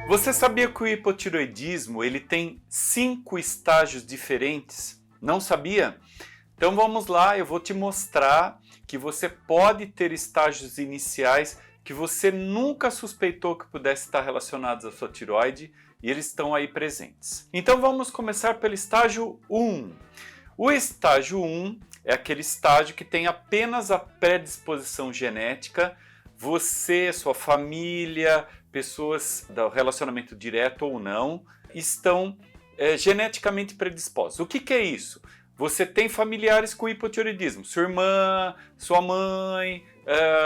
Você sabia que o hipotireoidismo ele tem 5 estágios diferentes? Não sabia? Então vamos lá, eu vou te mostrar que você pode ter estágios iniciais que você nunca suspeitou que pudesse estar relacionados à sua tireoide e eles estão aí presentes. Então vamos começar pelo estágio 1. O estágio 1 é aquele estágio que tem apenas a predisposição genética, você, sua família, pessoas do relacionamento direto ou não, estão geneticamente predispostos. O que é isso? Você tem familiares com hipotireoidismo, sua irmã, sua mãe,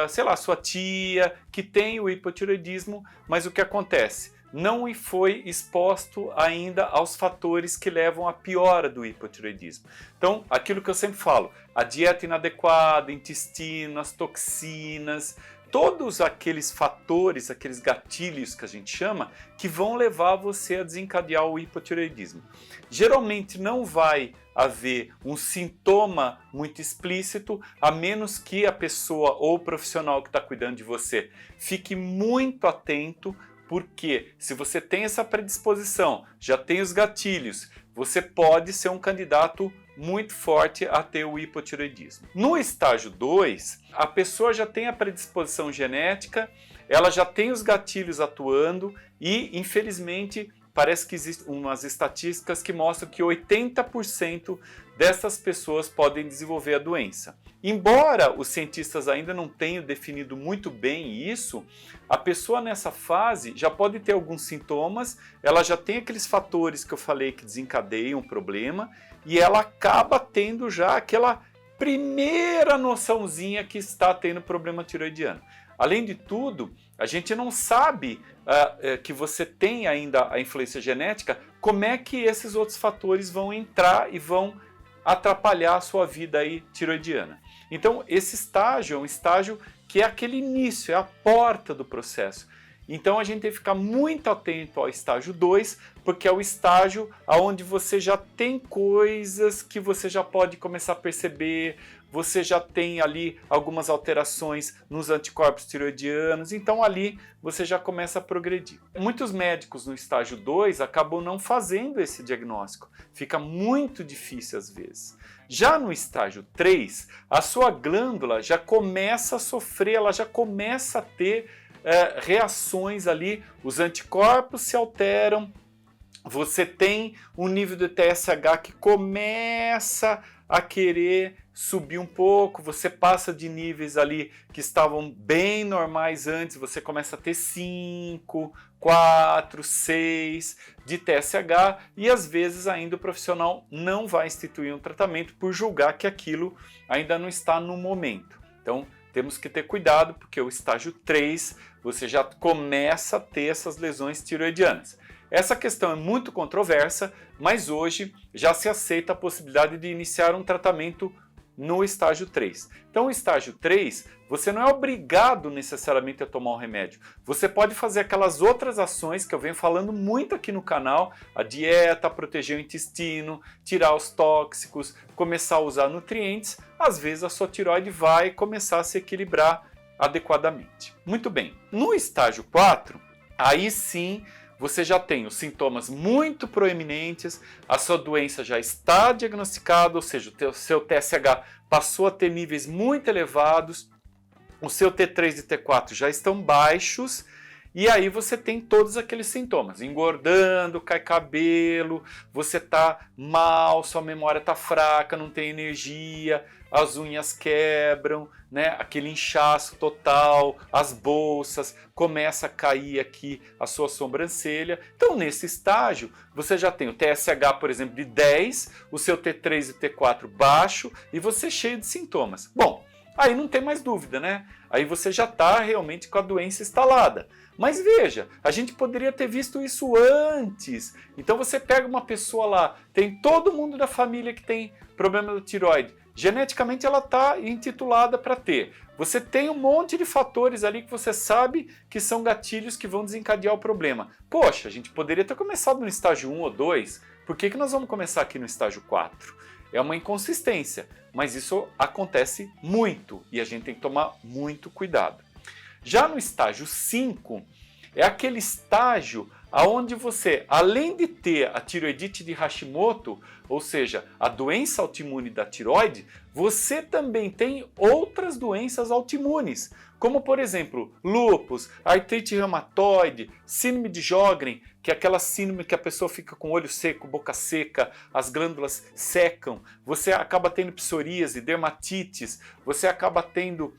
sei lá, sua tia, que tem o hipotireoidismo, mas o que acontece? Não foi exposto ainda aos fatores que levam à piora do hipotireoidismo. Então, aquilo que eu sempre falo, a dieta inadequada, intestino, as toxinas, todos aqueles fatores, aqueles gatilhos que a gente chama, que vão levar você a desencadear o hipotireoidismo. Geralmente não vai haver um sintoma muito explícito, a menos que a pessoa ou o profissional que está cuidando de você fique muito atento, porque se você tem essa predisposição, já tem os gatilhos, você pode ser um candidato muito forte a ter o hipotireoidismo. No estágio 2, a pessoa já tem a predisposição genética, ela já tem os gatilhos atuando e, infelizmente, parece que existem umas estatísticas que mostram que 80% dessas pessoas podem desenvolver a doença. Embora os cientistas ainda não tenham definido muito bem isso, a pessoa nessa fase já pode ter alguns sintomas, ela já tem aqueles fatores que eu falei que desencadeiam o problema e ela acaba tendo já aquela primeira noçãozinha que está tendo problema tireoidiano. Além de tudo, a gente não sabe que você tem ainda a influência genética, como é que esses outros fatores vão entrar e vão atrapalhar a sua vida aí tireoidiana. Então, esse estágio é um estágio que é aquele início, é a porta do processo. Então, a gente tem que ficar muito atento ao estágio 2, porque é o estágio onde você já tem coisas que você já pode começar a perceber, você já tem ali algumas alterações nos anticorpos tireoidianos, então ali você já começa a progredir. Muitos médicos no estágio 2 acabam não fazendo esse diagnóstico, fica muito difícil às vezes. Já no estágio 3, a sua glândula já começa a sofrer, ela já começa a ter reações ali, os anticorpos se alteram, você tem um nível de TSH que começa a querer subir um pouco, você passa de níveis ali que estavam bem normais antes, você começa a ter 5, 4, 6 de TSH e às vezes ainda o profissional não vai instituir um tratamento por julgar que aquilo ainda não está no momento. Então, temos que ter cuidado porque o estágio 3 você já começa a ter essas lesões tireoidianas. Essa questão é muito controversa, mas hoje já se aceita a possibilidade de iniciar um tratamento no estágio 3. Então, o estágio 3, você não é obrigado necessariamente a tomar um remédio. Você pode fazer aquelas outras ações que eu venho falando muito aqui no canal, a dieta, proteger o intestino, tirar os tóxicos, começar a usar nutrientes. Às vezes a sua tireoide vai começar a se equilibrar adequadamente. Muito bem. No estágio 4, aí sim você já tem os sintomas muito proeminentes, a sua doença já está diagnosticada, ou seja, o seu TSH passou a ter níveis muito elevados, o seu T3 e T4 já estão baixos, e aí você tem todos aqueles sintomas, engordando, cai cabelo, você está mal, sua memória está fraca, não tem energia, as unhas quebram, né? Aquele inchaço total, as bolsas, começa a cair aqui a sua sobrancelha. Então, nesse estágio, você já tem o TSH, por exemplo, de 10, o seu T3 e T4 baixo e você cheio de sintomas. Bom, aí não tem mais dúvida, né? Aí você já está realmente com a doença instalada. Mas veja, a gente poderia ter visto isso antes. Então você pega uma pessoa lá, tem todo mundo da família que tem problema da tireoide. Geneticamente ela está intitulada para ter. Você tem um monte de fatores ali que você sabe que são gatilhos que vão desencadear o problema. Poxa, a gente poderia ter começado no estágio 1 ou 2. Por que nós vamos começar aqui no estágio 4? É uma inconsistência, mas isso acontece muito e a gente tem que tomar muito cuidado. Já no estágio 5, é aquele estágio aonde você, além de ter a tireoidite de Hashimoto, ou seja, a doença autoimune da tireoide, você também tem outras doenças autoimunes, como por exemplo, lúpus, artrite reumatoide, síndrome de Sjögren, que é aquela síndrome que a pessoa fica com o olho seco, boca seca, as glândulas secam, você acaba tendo psoríase, dermatites, você acaba tendo,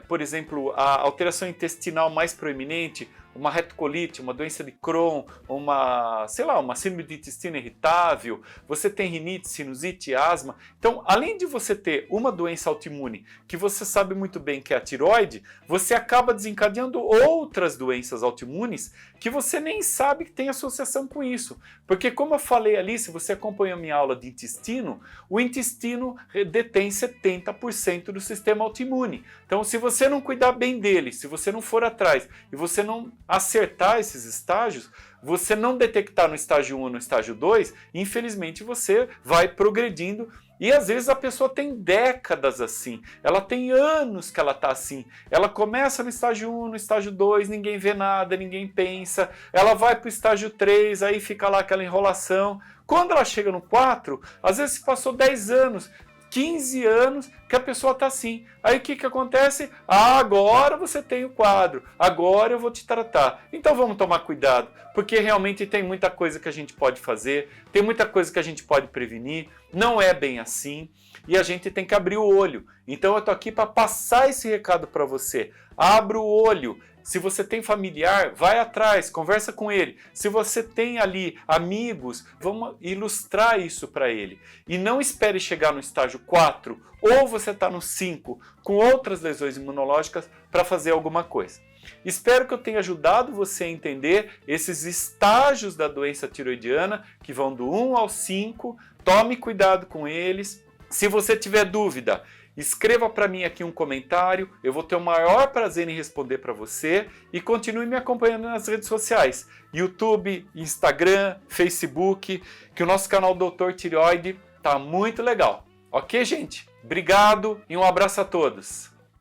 por exemplo, a alteração intestinal mais proeminente, uma retocolite, uma doença de Crohn, uma síndrome de intestino irritável, você tem rinite, sinusite, asma. Então, além de você ter uma doença autoimune que você sabe muito bem que é a tireoide, você acaba desencadeando outras doenças autoimunes que você nem sabe que tem associação com isso. Porque como eu falei ali, se você acompanhou a minha aula de intestino, o intestino detém 70% do sistema autoimune. Então, se você não cuidar bem dele, se você não for atrás e você não acertar esses estágios, você não detectar no estágio 1 ou no estágio 2, infelizmente você vai progredindo e às vezes a pessoa tem décadas assim, ela tem anos que ela está assim, ela começa no estágio 1, no estágio 2, ninguém vê nada, ninguém pensa, ela vai para o estágio 3, aí fica lá aquela enrolação, quando ela chega no 4, às vezes passou 10 anos, 15 anos que a pessoa está assim. Aí o que acontece? Ah, agora você tem o quadro, agora eu vou te tratar. Então vamos tomar cuidado, porque realmente tem muita coisa que a gente pode fazer, tem muita coisa que a gente pode prevenir, não é bem assim e a gente tem que abrir o olho. Então eu estou aqui para passar esse recado para você. Abra o olho. Se você tem familiar, vai atrás, conversa com ele. Se você tem ali amigos, vamos ilustrar isso para ele. E não espere chegar no estágio 4 ou você está no 5 com outras lesões imunológicas para fazer alguma coisa. Espero que eu tenha ajudado você a entender esses estágios da doença tiroidiana que vão do 1 ao 5. Tome cuidado com eles. Se você tiver dúvida, escreva para mim aqui um comentário, eu vou ter o maior prazer em responder para você e continue me acompanhando nas redes sociais, YouTube, Instagram, Facebook, que o nosso canal Doutor Tireoide tá muito legal. Ok, gente? Obrigado e um abraço a todos.